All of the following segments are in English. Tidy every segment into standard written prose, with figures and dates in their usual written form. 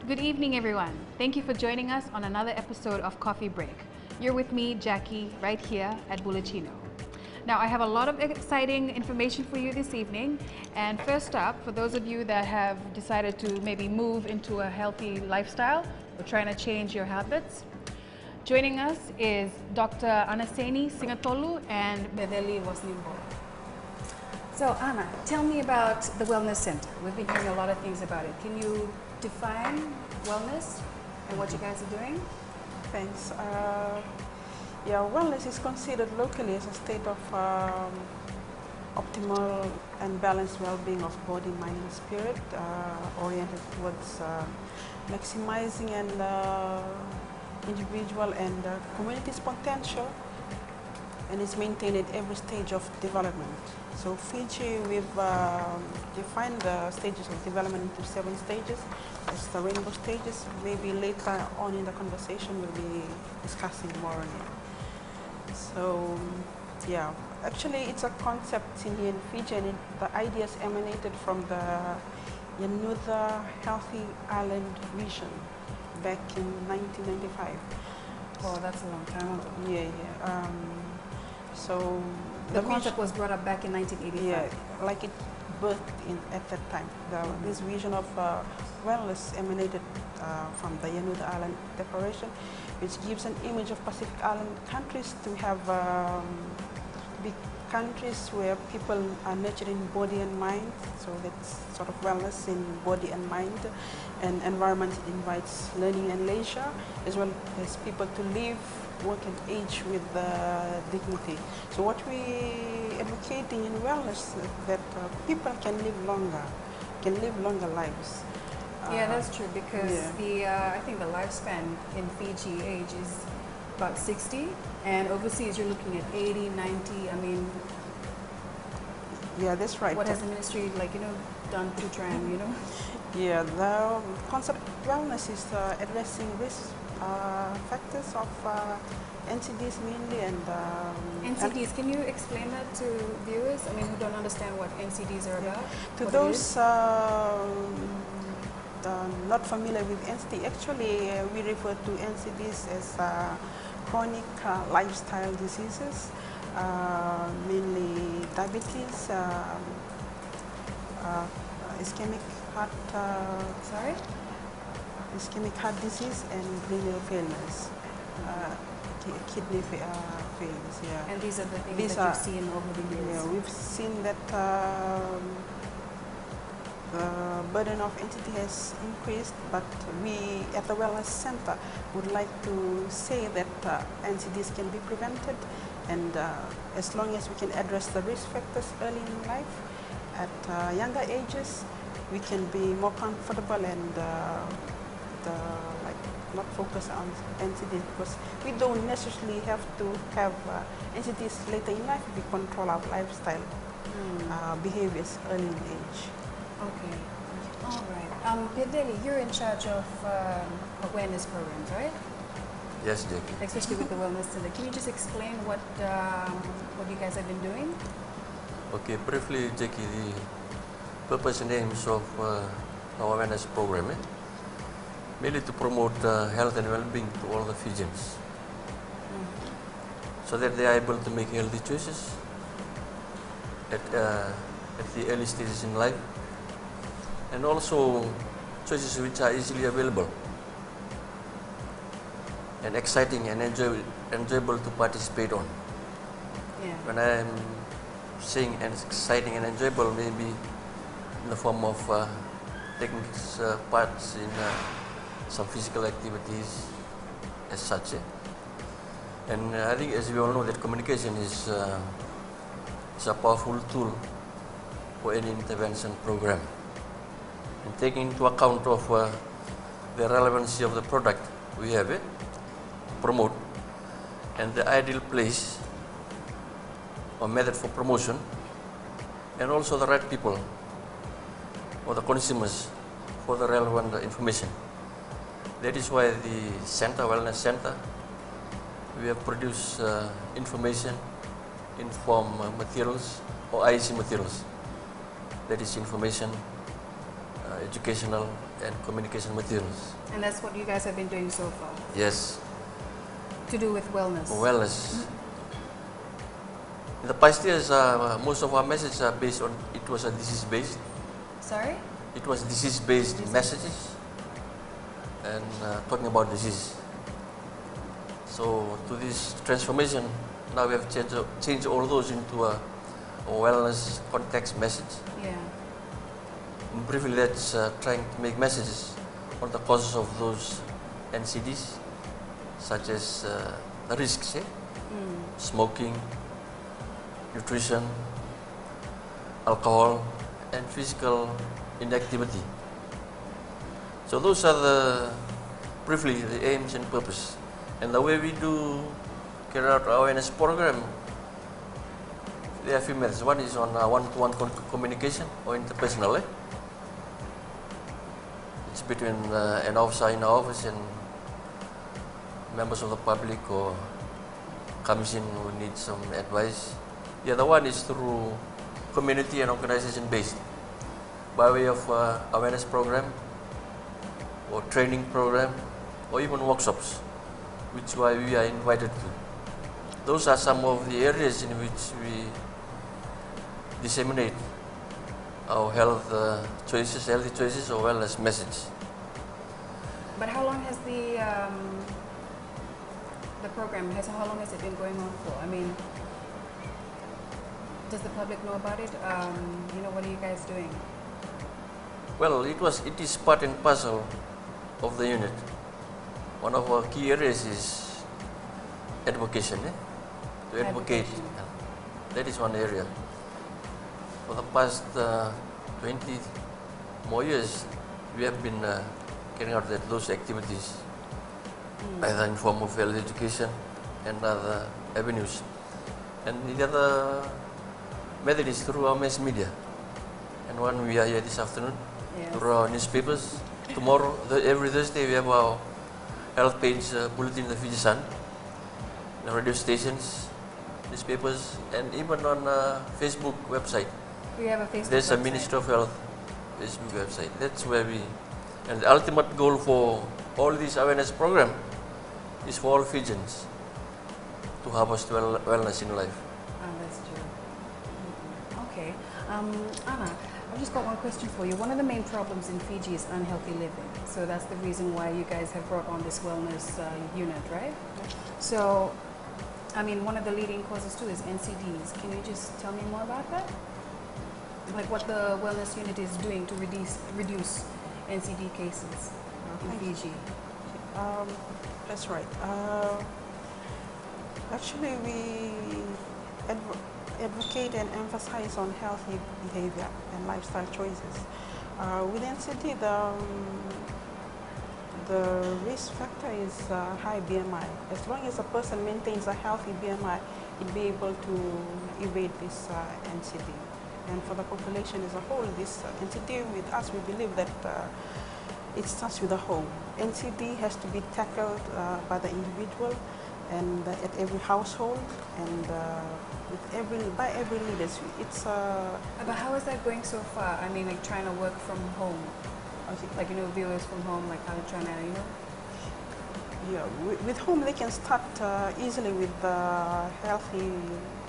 Good evening, everyone. Thank you for joining us on another episode of Coffee Break. You're with me, Jackie, right here at Bulacino. Now, I have a lot of exciting information for you this evening. And first up, for those of you that have decided to maybe move into a healthy lifestyle or trying to change your habits, joining us is Dr. Anaseni Singatolu and Bedeli Wasnimbo. So, Anna, tell me about the Wellness Center. We've been hearing a lot of things about it. Can you define wellness and what you guys are doing? Thanks. Wellness is considered locally as a state of optimal and balanced well-being of body, mind, and spirit, oriented towards maximizing and individual and community's potential, and is maintained at every stage of development. So Fiji, we've defined the stages of development into 7 stages. It's the rainbow stages. Maybe later on in the conversation we'll be discussing more on it. So yeah, actually it's a concept in here in Fiji, and the ideas emanated from the Yanudha Healthy Island Vision back in 1995. Oh, that's a long time ago. Yeah. So the concept was brought up back in 1985. Yeah, like it birthed at that time. This vision of wellness emanated from the Yanudha Island Declaration, which gives an image of Pacific Island countries to have big countries where people are nurtured in body and mind. So that's sort of wellness in body and mind, and environment invites learning and leisure, as well as people to live, work and age with dignity. So what we advocating in wellness that people can live longer lives. Yeah, that's true, because I think the lifespan in Fiji age is about 60, and overseas you're looking at 80, 90. I mean, yeah, that's right. What has the ministry done to try and Yeah, the concept of wellness is addressing risk factors of NCDs mainly, and NCDs. Can you explain that to viewers? I mean, who don't understand what NCDs are about? To those not familiar with NCD, actually we refer to NCDs as chronic lifestyle diseases, mainly diabetes, ischemic heart. Ischemic heart disease and renal failures, kidney failures. Yeah. And these are the things that you've seen over the years. Yeah, we've seen that the burden of entity has increased, but we at the Wellness Center would like to say that NCDs can be prevented, and as long as we can address the risk factors early in life, at younger ages, we can be more comfortable and not focus on NCDs, because we don't necessarily have to have NCDs later in life if we control our lifestyle behaviors early in age. Okay. All right. Bedeli, you're in charge of awareness programs, right? Yes, Jackie. Especially with the Wellness Center. Can you just explain what you guys have been doing? Okay, briefly, Jackie, the purpose and aims of our awareness program, mainly to promote health and well-being to all the Fijians, so that they are able to make healthy choices at the early stages in life, and also choices which are easily available and exciting and enjoyable to participate on. Yeah. When I am saying exciting and enjoyable, maybe in the form of taking parts in some physical activities as such. And I think, as we all know, that communication is a powerful tool for any intervention program. And taking into account of the relevancy of the product we have to promote, and the ideal place or method for promotion, and also the right people or the consumers for the relevant information. That is why the Center, Wellness Center, we have produced information in form materials or IEC materials. That is information educational and communication materials. And that's what you guys have been doing so far, Yes, to do with wellness. wellness. In the past years, most of our messages are based on, it was a disease-based. Sorry? It was disease-based messages and talking about disease. So to this transformation, now we have changed all those into a wellness context message. Yeah. And briefly, that's trying to make messages on the causes of those NCDs, such as the risks, smoking, nutrition, alcohol, and physical inactivity. So those are briefly the aims and purpose. And the way we do carry out our awareness program, there are few methods. One is on one-to-one communication or interpersonal. It's between an officer in our office and members of the public or comes in who need some advice. The other one is through community and organization based, by way of awareness program or training program or even workshops, which we are invited to. Those are some of the areas in which we disseminate our healthy choices or wellness message. But how long has the program, how long has it been going on for? I mean, does the public know about it? What are you guys doing? Well, it is part and parcel of the unit. One of our key areas is advocation, to advocate. Advocation. That is one area. For the past 20 more years, we have been carrying out those activities, either in form of health education and other avenues. And the other method is through our mass media. And one we are here this afternoon, through our newspapers. Tomorrow, every Thursday, we have our health page bulletin in the Fiji Sun, the radio stations, newspapers, and even on Facebook website. We have a Facebook There's a website. Ministry of Health Facebook website. That's where and the ultimate goal for all these awareness program is for all Fijians to harvest wellness in life. That's true. Okay. Anna, I've just got one question for you. One of the main problems in Fiji is unhealthy living. So that's the reason why you guys have brought on this wellness unit, right? So, I mean, one of the leading causes too is NCDs. Can you just tell me more about that? Like what the wellness unit is doing to reduce NCD cases in Fiji? That's right. Actually, we advocate and emphasize on healthy behavior and lifestyle choices. With NCD, the risk factor is high BMI. As long as a person maintains a healthy BMI, he'll be able to evade this NCD. And for the population as a whole, this NCD with us, we believe that it starts with the home. NCD has to be tackled by the individual and at every household and by every leader. It's But how is that going so far? I mean, like trying to work from home, like viewers from home, like how they're trying to, Yeah, with home they can start easily with healthy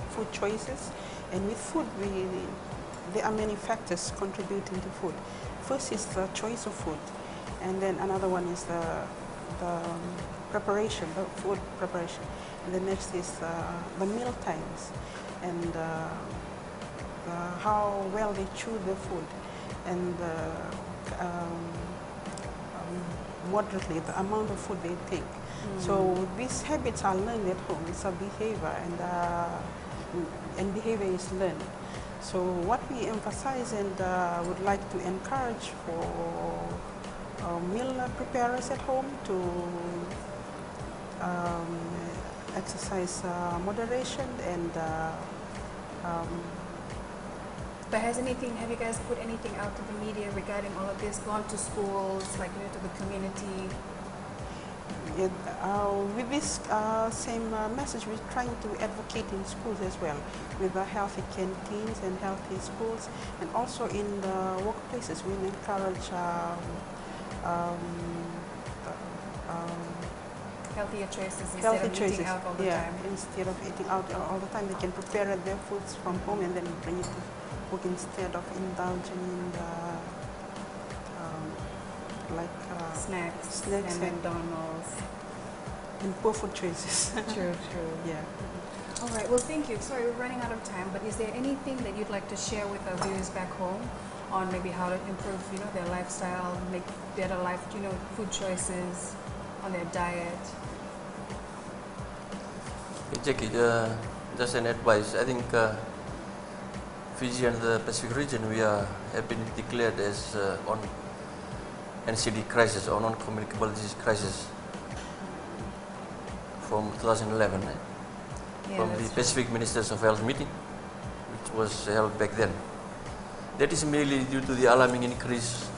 food choices, and with food there are many factors contributing to food. First is the choice of food, and then another one is the preparation, the food preparation. And the next is the meal times and how well they chew the food, and moderately the amount of food they take. So these habits are learned at home. It's a behavior, and behavior is learned. So what we emphasize and would like to encourage for meal preparers at home to exercise moderation and But have you guys put anything out to the media regarding all of this, gone to schools, like to the community? With this same message, we're trying to advocate in schools as well, with the healthy canteens and healthy schools, and also in the workplaces. We encourage Healthier choices instead healthy of choices. eating out all the time. Instead of eating out all the time, they can prepare their foods from home and then bring it to work instead of indulging in the Snacks snacks and McDonald's. and poor food choices. True, true. Yeah. All right, well, thank you. Sorry, we're running out of time, but is there anything that you'd like to share with our viewers back home on maybe how to improve, their lifestyle, make better life, food choices on their diet? Jackie, just an advice. I think Fiji and the Pacific region, have been declared as on NCD crisis, or non-communicable disease crisis, from 2011, from the Pacific Ministers of Health meeting, which was held back then. That is merely due to the alarming increase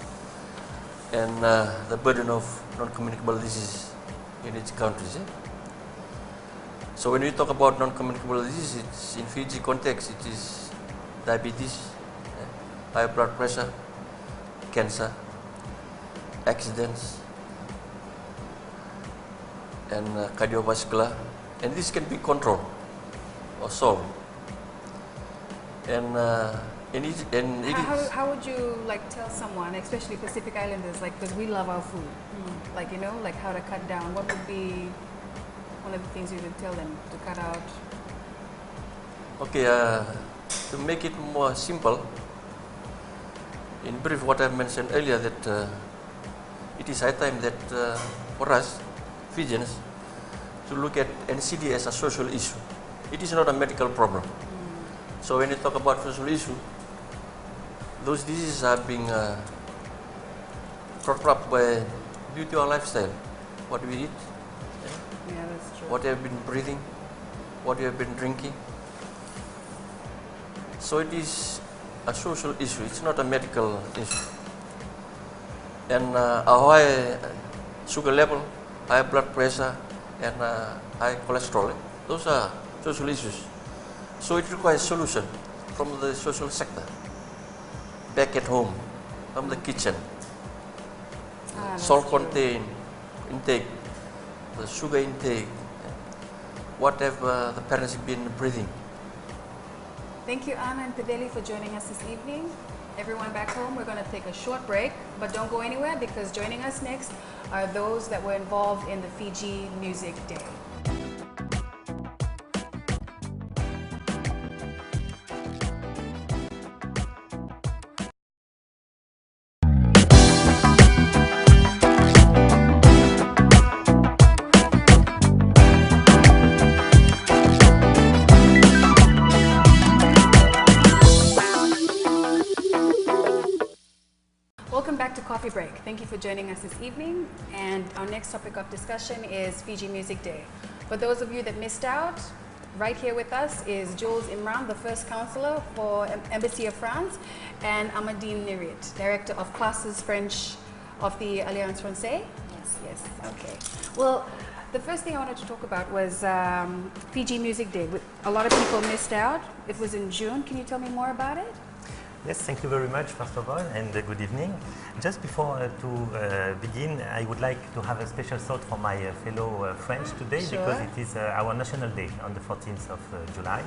and the burden of non-communicable disease in each country. So when we talk about non-communicable disease, it's in Fiji context, it is diabetes, high blood pressure, cancer, accidents, and cardiovascular, and this can be controlled or solved. How would you tell someone, especially Pacific Islanders, because we love our food, how to cut down? What would be one of the things you would tell them to cut out? Okay, to make it more simple, in brief, what I mentioned earlier, that it is high time that for us, Fijians, to look at NCD as a social issue. It is not a medical problem. So when you talk about social issue, those diseases are being brought up by due to our lifestyle, what we eat, Yeah, that's true. what we have been breathing, what we have been drinking. So it is a social issue, it's not a medical issue. And a high sugar level, high blood pressure, and high cholesterol, those are social issues. So it requires solution from the social sector, back at home, from the kitchen. Salt content intake, the sugar intake, whatever the parents have been breathing. Thank you, Anna and Pideli, for joining us this evening. Everyone back home, we're going to take a short break, but don't go anywhere, because joining us next are those that were involved in the Fiji Music Day. Welcome back to Coffee Break. Thank you for joining us this evening. And our next topic of discussion is Fiji Music Day. For those of you that missed out, right here with us is Jules Imran, the first counselor for Embassy of France, and Amadine Nirit, Director of Classes French of the Alliance Francaise. Yes, okay. Well, the first thing I wanted to talk about was Fiji Music Day. A lot of people missed out. It was in June. Can you tell me more about it? Yes, thank you very much, first of all, and good evening. Just before to begin, I would like to have a special thought for my fellow French today, Sure. because it is our National Day on the 14th of July.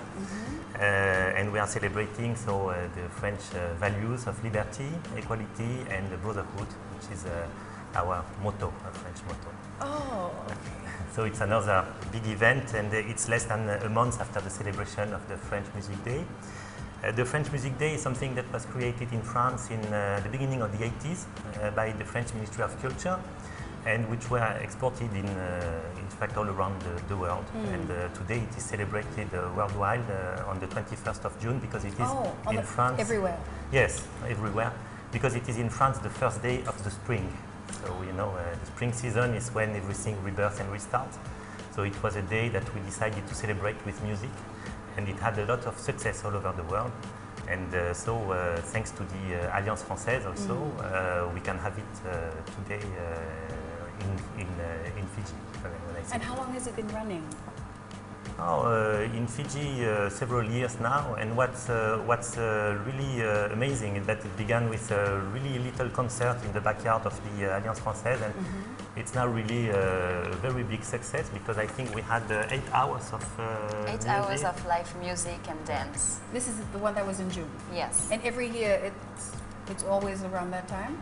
And we are celebrating the French values of liberty, equality, and brotherhood, which is our motto, our French motto. Oh. So it's another big event, and it's less than a month after the celebration of the French Music Day. The French Music Day is something that was created in France in the beginning of the 80s by the French Ministry of Culture, and which were exported in fact all around the world. And today it is celebrated worldwide on the 21st of June, because it is in France. Everywhere. Yes, everywhere, because it is in France the first day of the spring. So the spring season is when everything rebirths and restarts. So it was a day that we decided to celebrate with music, and it had a lot of success all over the world. And thanks to the Alliance Française also, we can have it today in Fiji. When I say And how long has it been running? In Fiji, several years now, and what's really amazing is that it began with a really little concert in the backyard of the Alliance Française, and it's now really a very big success because I think we had 8 hours of 8 hours of live music and dance. This is the one that was in June. Yes. And every year it's always around that time?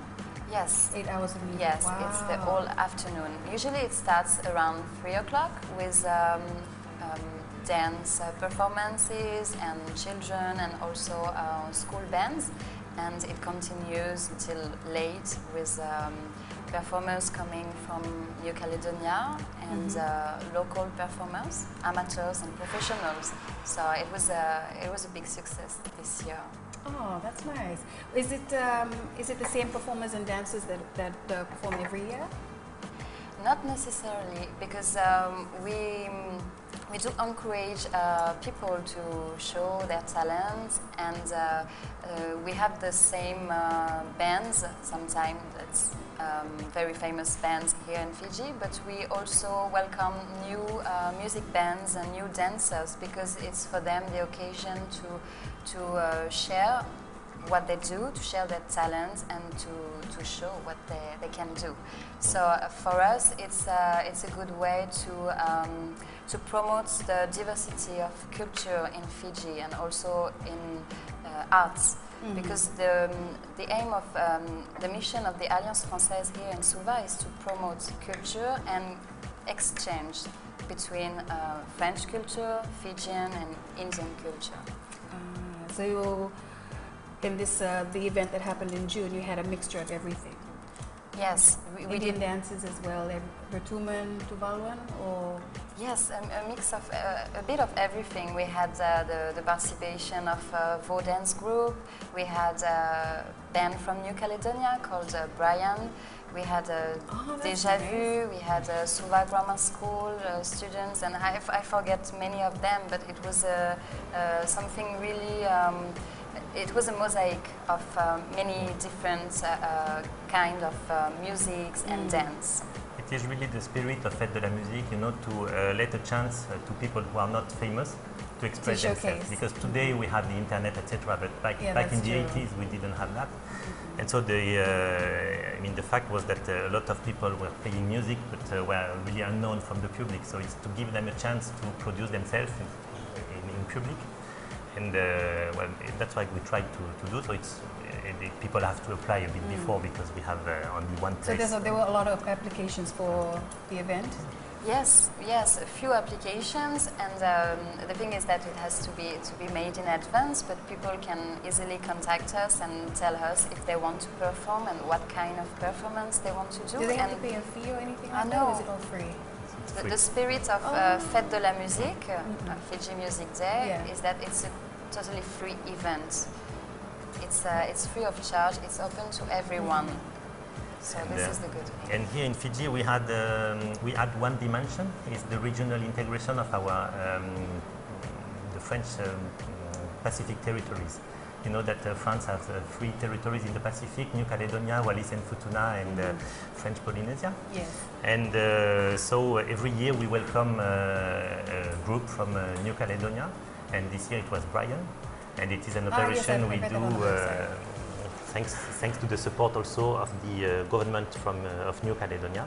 Yes. 8 hours of music. Yes, Wow. it's the whole afternoon. Usually it starts around 3 o'clock with dance performances and children and also school bands, and it continues until late with performers coming from New Caledonia and local performers, amateurs and professionals. So it was a big success this year. Oh, that's nice. Is it the same performers and dancers that perform every year? Not necessarily, because we do encourage people to show their talents, and we have the same bands, sometimes that's very famous bands here in Fiji, but we also welcome new music bands and new dancers because it's for them the occasion to share what they do, to share their talents and to show what they can do. So for us it's a good way to promote the diversity of culture in Fiji and also in arts. Because the aim of the mission of the Alliance Française here in Suva is to promote culture and exchange between French culture, Fijian and Indian culture. So in this the event that happened in June, you had a mixture of everything. Yes, we Indian did. dances as well, Bertuman, Tuvaluan, or Yes, a mix of a bit of everything. We had the participation of Vo Dance Group. We had a band from New Caledonia called Brian. We had Deja Vu. We had Suva Grammar School students, and I forget many of them. But it was something really. It was a mosaic of many different kind of musics and dance. It is really the spirit of Fête de la Musique, you know, to let a chance to people who are not famous to express themselves. Because today we have the internet, etc. But back in the 80s we didn't have that. And so the fact was that a lot of people were playing music, but were really unknown from the public. So it's to give them a chance to produce themselves in public. And that's why we tried to do. So people have to apply a bit before because we have only one place. So there were a lot of applications for the event? Yes, a few applications, and the thing is that it has to be made in advance, but people can easily contact us and tell us if they want to perform and what kind of performance they want to do. Do they have to pay a fee or anything like that, no. or is it all free? The spirit of Fête de la Musique, Fiji Music Day, is that it's a totally free event. It's free of charge. It's open to everyone. So this is the good thing. And here in Fiji, we had one dimension: is the regional integration of our the French Pacific territories. You know that France has 3 territories in the Pacific: New Caledonia, Wallis and Futuna, and French Polynesia. Yes. And so every year we welcome a group from New Caledonia, and this year it was Brian. And it is an operation we do thanks to the support also of the government of New Caledonia.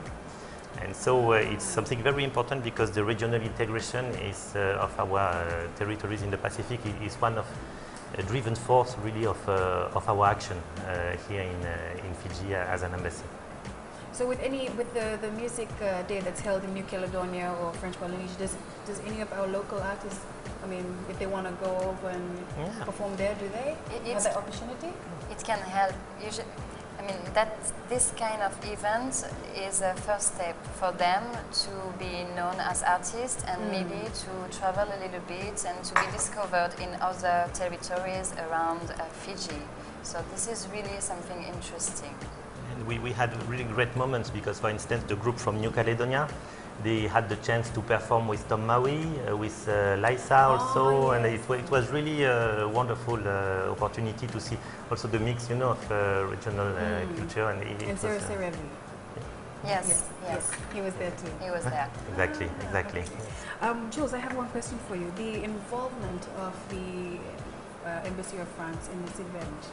And so it's something very important because the regional integration is of our territories in the Pacific is one of a driven force really of our action here in Fiji as an embassy. So with the music day that's held in New Caledonia or French Polynesia, does any of our local artists, I mean, if they want to go over and perform there, do they have that opportunity? It can help. Usually, I mean, this kind of event is a first step for them to be known as artists and maybe to travel a little bit and to be discovered in other territories around Fiji. So this is really something interesting. And we had really great moments because, for instance, the group from New Caledonia, they had the chance to perform with Tom Maui, with Lysa also, and it was really a wonderful opportunity to see also the mix, you know, of regional culture. And Sarah Serevi. Yes, yes. He was there too. He was there. Exactly, exactly. Jules, I have one question for you. The involvement of the Embassy of France in this event.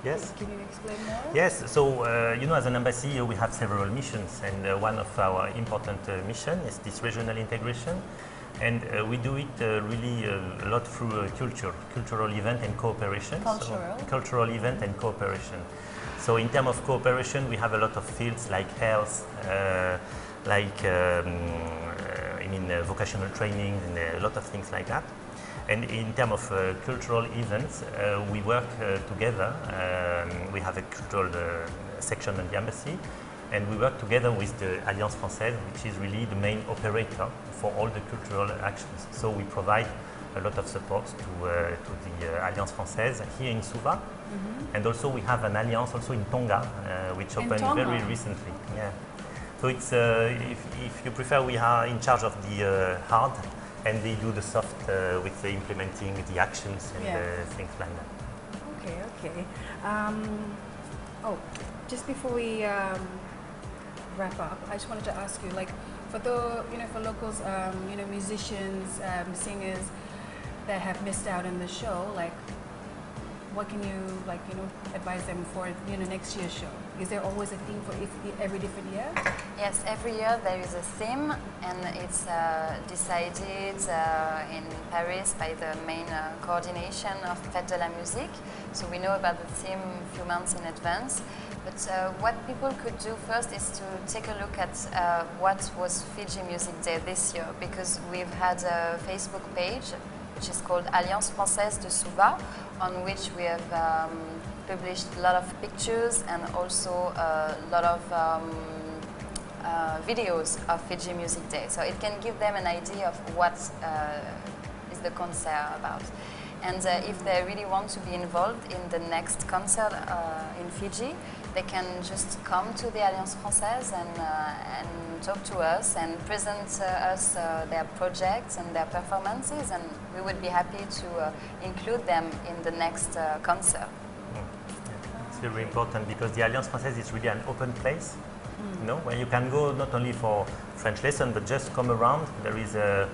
Yes. Can you explain more? Yes, so you know, as an embassy, we have several missions, and one of our important mission is this regional integration, and we do it really a lot through cultural event and cooperation. Cultural? So, cultural event and cooperation. So in terms of cooperation, we have a lot of fields like health, vocational training, and a lot of things like that. And in terms of cultural events, we work together. We have a cultural section in the embassy, and we work together with the Alliance Française, which is really the main operator for all the cultural actions. So we provide a lot of support to the Alliance Française here in Suva, and also we have an alliance also in Tonga, which opened very recently. Yeah. So it's if you prefer, we are in charge of the hard, and they do the soft with the implementing the actions and things like that. Okay, okay. Just before we wrap up, I just wanted to ask you, like, for the for locals, musicians, singers that have missed out on the show, like, what can you advise them for next year's show? Is there always a theme for every different year? Yes, every year there is a theme, and it's decided in Paris by the main coordination of Fête de la Musique. So we know about the theme a few months in advance. But what people could do first is to take a look at what was Fiji Music Day this year, because we've had a Facebook page which is called Alliance Française de Suva, on which we have published a lot of pictures and also a lot of videos of Fiji Music Day. So it can give them an idea of what is the concert about. And if they really want to be involved in the next concert in Fiji, they can just come to the Alliance Française and talk to us and present us their projects and their performances, and we would be happy to include them in the next concert. It's very important because the Alliance Française is really an open place, where you can go not only for French lesson, but just come around. There is a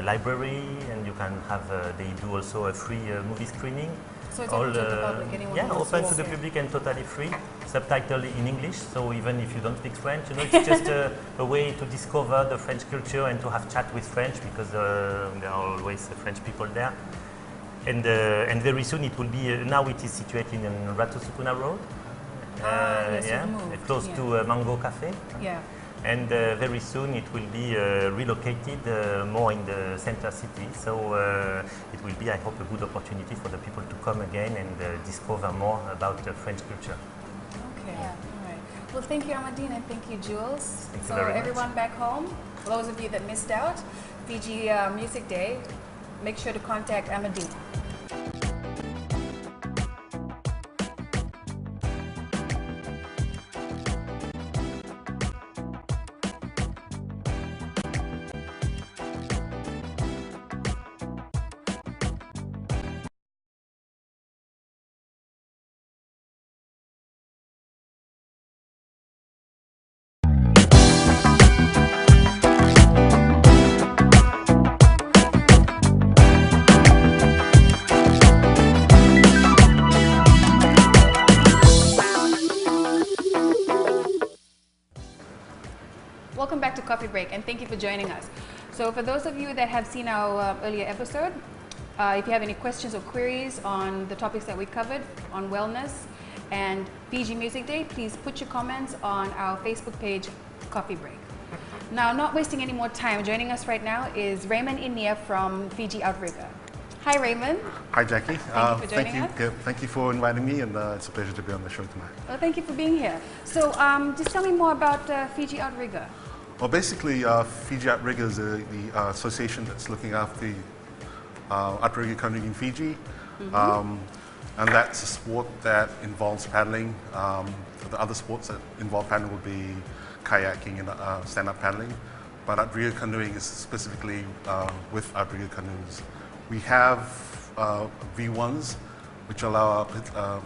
library, and you can have, they do also a free movie screening. So it's open to the public, anyone who wants open to to the walk in. public and totally free, subtitled in English, so even if you don't speak French, it's just a way to discover the French culture and to have chat with French, because there are always French people there. And very soon it will be, now it is situated in Ratu Sukuna Road, close to Mango Cafe. Yeah. And very soon it will be relocated more in the center city. So it will be, I hope, a good opportunity for the people to come again and discover more about French culture. Okay. Yeah. All right. Well, thank you, Amadine, and thank you, Jules. Thank you so very everyone much. back home, those of you that missed out, Fiji Music Day, make sure to contact Amadine. Welcome back to Coffee Break, and thank you for joining us. So for those of you that have seen our earlier episode, if you have any questions or queries on the topics that we covered on wellness and Fiji Music Day, please put your comments on our Facebook page, Coffee Break. Now, not wasting any more time, joining us right now is Raymond Inia from Fiji Outrigger. Hi, Raymond. Hi, Jackie. Thank you for joining us. Thank you for inviting me, and it's a pleasure to be on the show tonight. Well, thank you for being here. So just tell me more about Fiji Outrigger. Well, basically, Fiji Outrigger is the association that's looking after outrigger canoeing in Fiji. And that's a sport that involves paddling. The other sports that involve paddling would be kayaking and stand-up paddling. But outrigger canoeing is specifically with outrigger canoes. We have V1s, which allow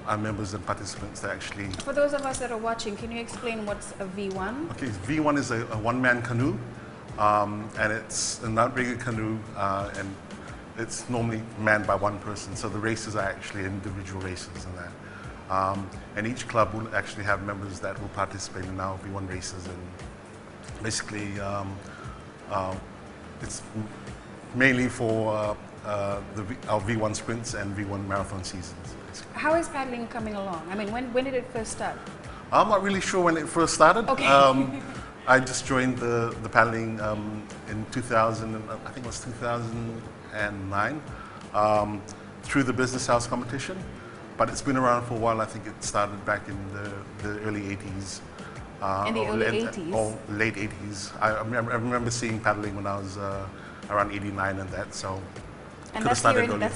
our members and participants to actually... For those of us that are watching, can you explain what's a V1? Okay, V1 is a one-man canoe, and it's an outrigger canoe, and it's normally manned by one person. So the races are actually individual races and that. And each club will actually have members that will participate in our V1 races, and basically it's mainly for our V1 sprints and V1 marathon seasons. Basically. How is paddling coming along? I mean, when did it first start? I'm not really sure when it first started. Okay. I just joined the paddling in 2000, I think it was 2009, through the Business House competition. But it's been around for a while. I think it started back in the early 80s. In the early 80s? Or late 80s. I remember seeing paddling when I was around 89 and that, so... And that's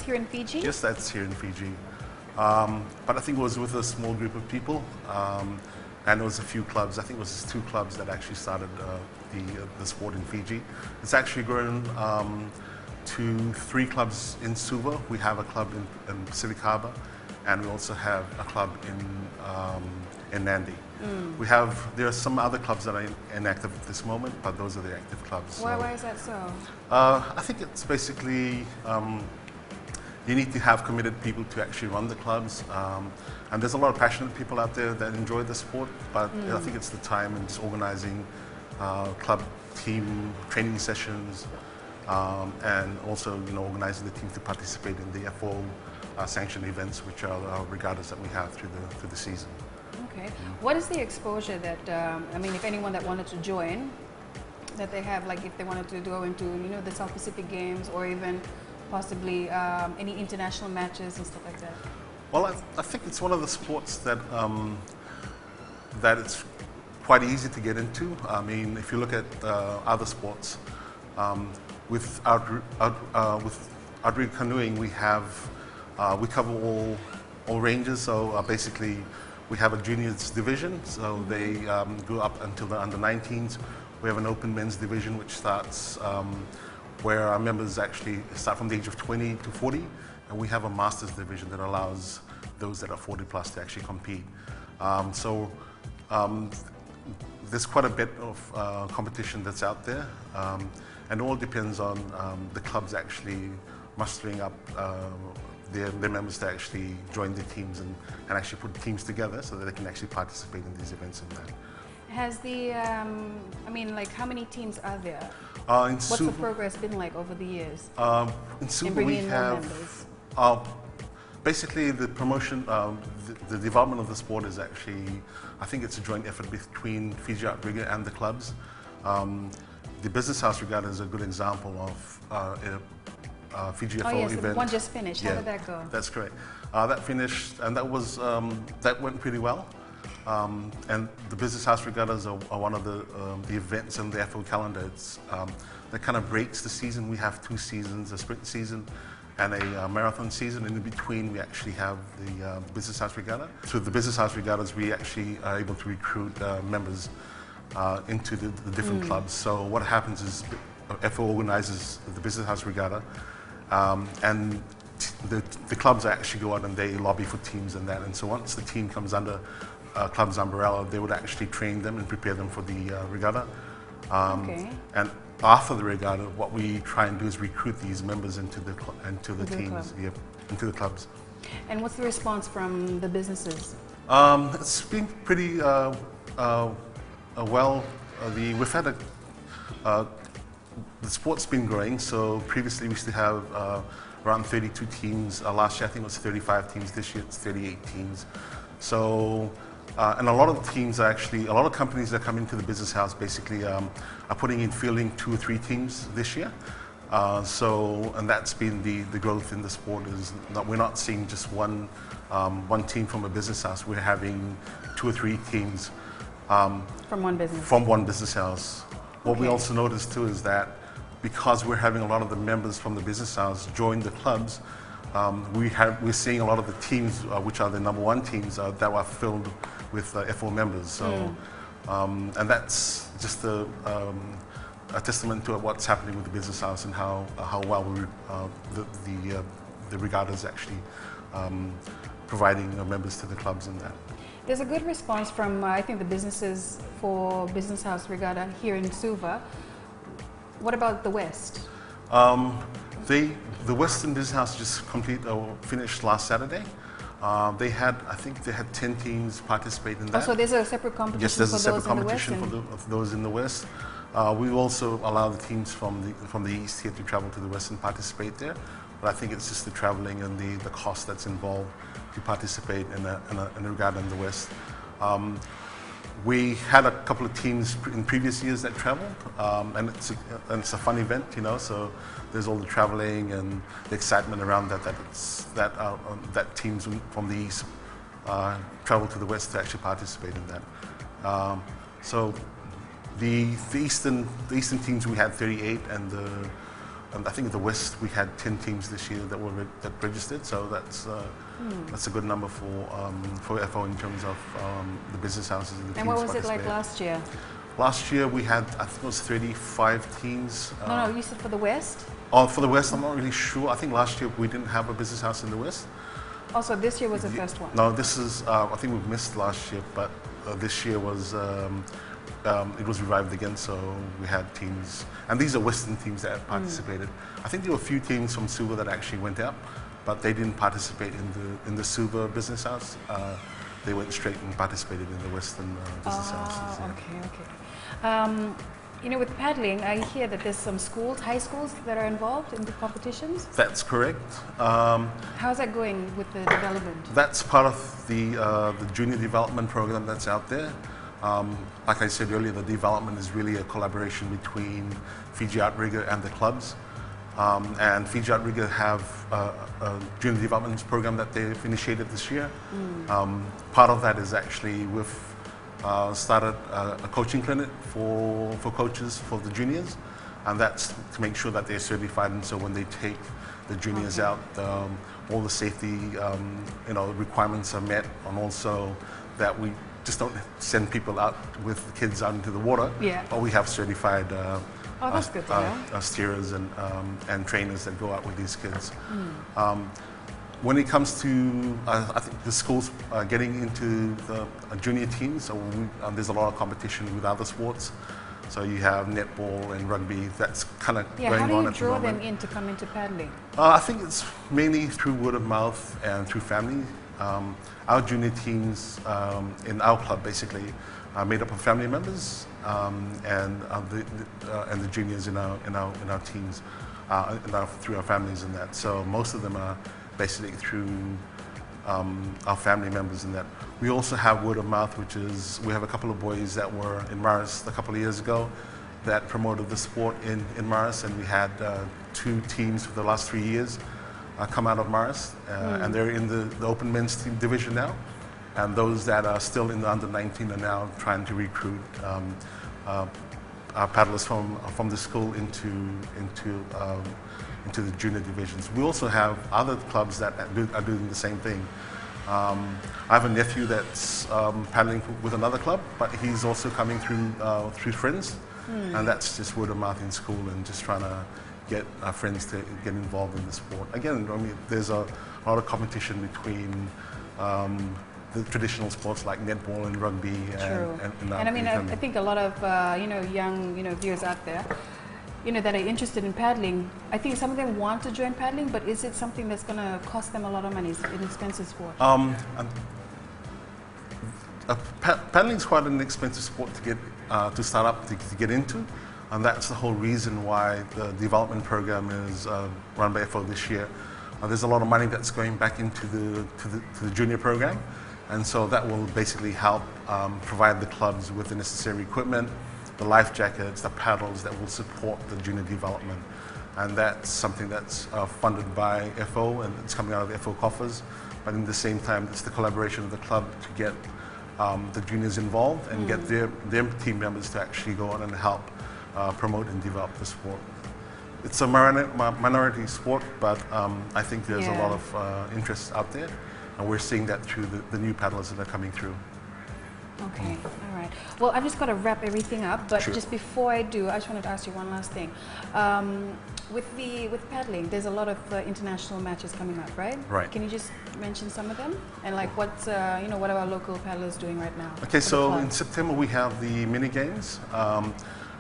here in Fiji? Yes, that's here in Fiji. But I think it was with a small group of people, and there was a few clubs. I think it was 2 clubs that actually started the sport in Fiji. It's actually grown to 3 clubs in Suva. We have a club in Pacific Harbour, and we also have a club in Nandi. There are some other clubs that are inactive at this moment, but those are the active clubs. Why is that so? I think it's basically you need to have committed people to actually run the clubs, and there's a lot of passionate people out there that enjoy the sport, but I think it's the time and just organizing club team training sessions, and also organizing the team to participate in the FO sanctioned events, which are regattas that we have through the season. Okay. What is the exposure that, I mean, if anyone that wanted to join, that they have, like if they wanted to go into, the South Pacific Games or even possibly any international matches and stuff like that? Well, I think it's one of the sports that that it's quite easy to get into. I mean, if you look at other sports, with outrigger canoeing, we cover all ranges. So basically, we have a juniors division, so they go up until the under 19s. We have an open men's division, which starts where our members actually start from the age of 20 to 40, and we have a masters division that allows those that are 40 plus to actually compete. There's quite a bit of competition that's out there, and it all depends on the clubs actually mustering up their members to actually join the teams and actually put teams together so that they can actually participate in these events and that. Has the, I mean, like how many teams are there? What's the progress been like over the years? In Suva we have, basically the promotion, the development of the sport is actually, I think it's a joint effort between Fiji Outrigger and the clubs. The Business House Regatta is a good example of Fiji FO event. One just finished. Yeah, how did that go? That's correct. That finished, and that went pretty well. And the Business House Regattas are one of the events in the FO calendar. It's, that kind of breaks the season. We have 2 seasons, a sprint season and a marathon season. And in between, we actually have the Business House Regatta. Through the Business House Regattas, we actually are able to recruit members into the different clubs. So what happens is FO organizes the Business House Regatta, and the clubs actually go out and they lobby for teams and that. And so once the team comes under club's umbrella, they would actually train them and prepare them for the regatta. And after the regatta, what we try and do is recruit these members into the teams, into the clubs. And what's the response from the businesses? It's been pretty well. We've had the sport's been growing. So previously we used to have around 32 teams. Last year I think it was 35 teams. This year it's 38 teams. So. And a lot of the teams are actually, a lot of companies that come into the Business House basically are putting in fielding 2 or 3 teams this year. And that's been the growth in the sport, is that we're not seeing just one team from a Business House. We're having 2 or 3 teams from one business. From one Business House. What we also noticed too is that because we're having a lot of the members from the Business House join the clubs, we're seeing a lot of the teams, which are the #1 teams, that were filled with FO members. So, and that's just a testament to what's happening with the Business House and how well the regattas actually providing members to the clubs and that. There's a good response from, I think, the businesses for Business House Regatta here in Suva. What about the West? The Western Business House just finished last Saturday. I think they had 10 teams participate in that. Oh, so there's a separate competition Yes, there's for a separate those in the competition West? for those in the West. We also allow the teams from the East here to travel to the West and participate there. But I think it's just the traveling and the cost that's involved to participate in a regatta in the West. We had a couple of teams in previous years that traveled, and it's a fun event, you know. So there's all the traveling and the excitement around that teams from the East travel to the West to actually participate in that. So the Eastern teams, we had 38, and I think the West we had 10 teams this year that registered. So that's a good number for FO in terms of the business houses and the teams. And what was it like last year? Last year we had, I think it was 35 teams. No, you said for the West? Oh, for the West, I'm not really sure. I think last year we didn't have a business house in the West. Also, this year was the first one? No, this is, I think we've missed last year, but this year was, it was revived again, so we had teams, and these are Western teams that participated. I think there were a few teams from Suva that actually went out, but they didn't participate in the Suva business house. They went straight and participated in the Western business houses. Yeah. Okay. You know, with paddling, I hear that there's some schools, high schools, that are involved in the competitions. That's correct. How's that going with the development? That's part of the junior development program that's out there. Like I said earlier, the development is really a collaboration between Fiji Outrigger and the clubs. And Fiji Outrigger have a junior development program that they've initiated this year. Part of that is actually we've started a coaching clinic for coaches for the juniors, and that's to make sure that they're certified, and so when they take the juniors out, all the safety requirements are met, and also that we just don't send people out with the kids out into the water, but we have certified that's good to know. Steerers and trainers that go out with these kids. When it comes to, I think the schools getting into the junior teams, so there's a lot of competition with other sports. So you have netball and rugby, that's kind of going on at the moment. How do you draw them in to come into paddling? I think it's mainly through word of mouth and through family. Our junior teams in our club basically are made up of family members and the juniors in our teams, through our families and that. So most of them are basically through our family members in that. We also have word of mouth, which is, we have a couple of boys that were in Maris a couple of years ago that promoted the sport in Maris, and we had 2 teams for the last 3 years come out of Maris, and they're in the open men's team division now. And those that are still in the under 19 are now trying to recruit our paddlers from the school into the junior divisions. We also have other clubs that are doing the same thing. I have a nephew that's paddling with another club, but he's also coming through friends, and that's just word of mouth in school and just trying to get our friends to get involved in the sport. Again, I mean, there's a lot of competition between the traditional sports like netball and rugby. And I mean, I think a lot of young viewers out there, that are interested in paddling, I think some of them want to join paddling, but is it something that's going to cost them a lot of money? It's an expensive sport. Paddling is quite an expensive sport to get to start up to get into, and that's the whole reason why the development program is run by FO this year. There's a lot of money that's going back into the junior program, and so that will basically help provide the clubs with the necessary equipment, the life jackets, the paddles that will support the junior development. And that's something that's funded by FO, and it's coming out of the FO coffers. But in the same time, it's the collaboration of the club to get the juniors involved and get their team members to actually go on and help promote and develop the sport. It's a minority sport, but I think there's a lot of interest out there, and we're seeing that through the new paddlers that are coming through. Okay, all right. Well, I've just got to wrap everything up, but Sure. just before I do, I just wanted to ask you one last thing. With paddling, there's a lot of international matches coming up, right? Right. Can you just mention some of them and like what's what are our local paddlers doing right now? Okay, for the so club? in September we have the mini games.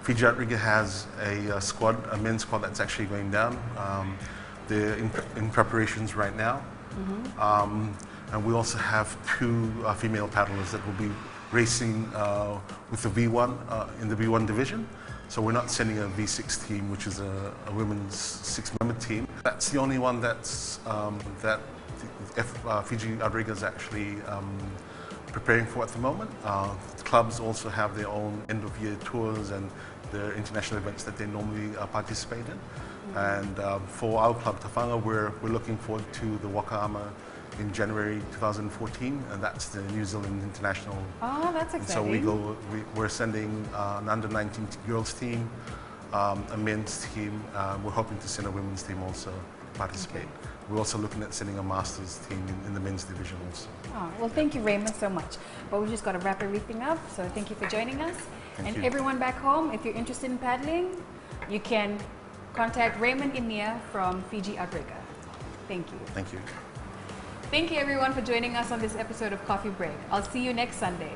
Fiji Outrigger has a squad, a men's squad that's actually going down. They're in preparations right now. And we also have two female paddlers that will be racing with the V1 in the V1 division. So we're not sending a V6 team, which is a women's 6-member team. That's the only one that's that Fiji Outrigger is actually preparing for at the moment. Clubs also have their own end-of-year tours and their international events that they normally participate in. And for our club, Tafanga, we're looking forward to the Wakayama in January 2014, and that's the New Zealand International. Oh, that's And exciting. so we're sending an under-19 girls team, a men's team. We're hoping to send a women's team also participate. We're also looking at sending a masters team in the men's division also. Oh, well, thank you, Raymond, so much. But we've just got to wrap everything up. So thank you for joining us. Thank and you. everyone back home, if you're interested in paddling, you can contact Raymond Inia from Fiji Outrigger. Thank you. Thank you. Thank you, everyone, for joining us on this episode of Coffee Break. I'll see you next Sunday.